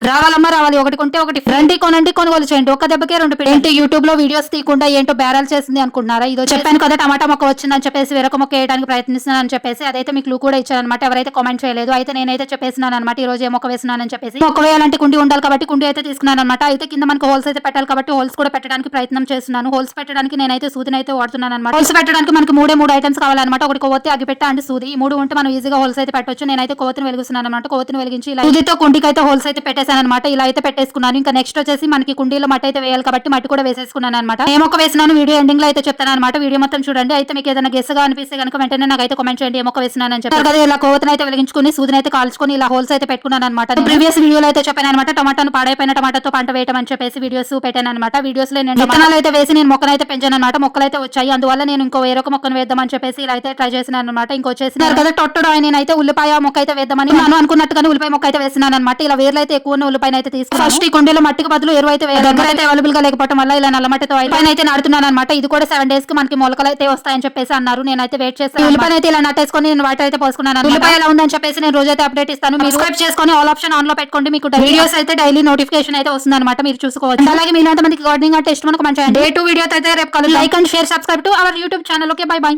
రావాలి ఒకటి కొంటే ఒకటి రండి కొనండి కొనుగోలు చేయండి ఒక్క దెబ్బకే రెండు ఏంటి యూట్యూబ్ లో వీడియోస్ తీయకుండా ఏంటో బేరాలు చేసింది అనుకుంటున్నారా? ఇదో చెప్పాను కదా టమాటా మొక్క వచ్చిందని చెప్పేసి వేరొక మొక్క వేయడానికి ప్రయత్నిస్తున్నాను అని చెప్పేసి అదైతే మీకు క్లూ కూడా ఇచ్చాను అనమాట. ఎవరైతే కామెంట్ చేయలేదు అయితే నేనైతే చెప్పేసినాను అనమాట ఈ రోజు ఏ మొక్క వేసినానని చెప్పేసి. మొక్క వేయాలంటే కుండి ఉండాలి కాబట్టి కుండి అయితే తీసుకున్నాను అనమాట. అయితే కింద మనకు హోల్స్ అయితే పెట్టాలి కాబట్టి హోల్స్ కూడా పెట్టడానికి ప్రయత్నం చేస్తున్నాను. హోల్స్ పెట్టడానికి నేనైతే సూదిని అయితే వాడుతున్నాను అనమాట. హోల్స్ పెట్టడానికి మనకి మూడు ఐటమ్స్ కావాలన్నమాట. ఒకటి కొవ్వొత్తి, అగ్గిపెట్ట అండ్ సూది. ఈ మూడు ఉంటే మనం ఈజీగా హోల్స్ అయితే పెట్టొచ్చు. నేనైతే కొవ్వొత్తిని వెలిగిస్తున్నాను అనమాట. కొవ్వొత్తిని వెలిగించి ఇలా సూదితో కుండికి అయితే హోల్స్ అయితే పెట్టేశాను అనమాట. ఇలా అయితే పెట్టేసుకున్నాను. ఇంకా నెక్స్ట్ వచ్చేసి మనకి కుండీలో మట్టి అయితే వేయాలి కాబట్టి మట్టి కూడా వేసేసుకున్నాను అనమాట. ఏ మొక్క వేసినాను వీడియో ఎండింగ్ లో అయితే చెప్తాను అనమాట. వీడియో మొత్తం చూడండి. అయితే మీకు ఏదైనా గెస్ గా అనిపిస్తే కనుక వెంటనే నాకైతే కామెంట్ చేయండి ఏ మొక్క వేసినాను అని చెప్పారు కదా. ఇలా కొవ్వొత్తిని అయితే వెలిగించుకుని సూదిని అయితే కాల్చుకొని ఇలా హోల్స్ అయితే పెట్టుకున్నాను అనమాట. ప్రీవియస్ వీడియోలో అయితే చెప్పాను అనమాట టమాటాను పాడైపోయిన టమాటాతో పంట వేయటం అని చెప్పేసి వీడియోస్ పెట్టాను అనమాట. వీడియోస్ లో నేను విత్తనాలు అయితే వేసి నేను మొక్కను అయితే పెంచాను అనమాట. మొక్కలు అయితే వచ్చాయి. అందువల్ల నేను ఇంకో వేరొక మొక్కను వేద్దామని చెప్పేసి ఇలా అయితే ట్రై చేసినాను అనమాట. ఇంకొచ్చేసి కదా టొట్టడు నేనైతే ఉల్లిపాయ మొక్క అయితే వేద్దామని నేను అనుకున్నట్టుగానే ఉల్లిపాయ మొక్క అయితే వేసినాను అనమాట. ఇలా వేర్లు అయితే ఎక్కువ ఉల్లిపాయన అయితే తీసుకుని ఫస్ట్ ఈ కుండీలో మట్టికి బదులు ఎరువు అయితే దగ్గర అయితే అవైలబుల్ గా లేకపోవడం వల్ల ఇలా నల్ల మట్టితో అయితే నాడుతున్నాను అనమాట. ఇది కూడా 7 days కి మనకి మొలకలు అయితే వస్తాయని చెప్పేసి అన్నారు. నేనైతే వెయిట్ చేస్తాను. ఉల్లిపాయ అయితే ఇలా నట్టేసుకొని నేను వాటర్ అయితే పోసుకున్నాను. ఉల్లిపాయ ఎలా ఉందని చెప్పేసి నేను రోజు అయితే అప్డేట్ ఇస్తాను. మీరు సబ్స్క్రైబ్ చేసుకొని ఆల్ ఆప్షన్ ఆన్ లో పెట్టుకోండి. మీకు వీడియోస్ అయితే డైలీ నోటిఫికేషన్ అయితే వస్తుంది అనమాట. మీరు చూసుకోవచ్చు. అలాగే మీలాంటి మందికి గార్డెనింగ్ అంటే ఇష్టం కమెంట్ చేయండి. డే 2 వీడియో అయితే రేపు కలుద్దాం. Like and share subscribe to our YouTube channel. Okay by by.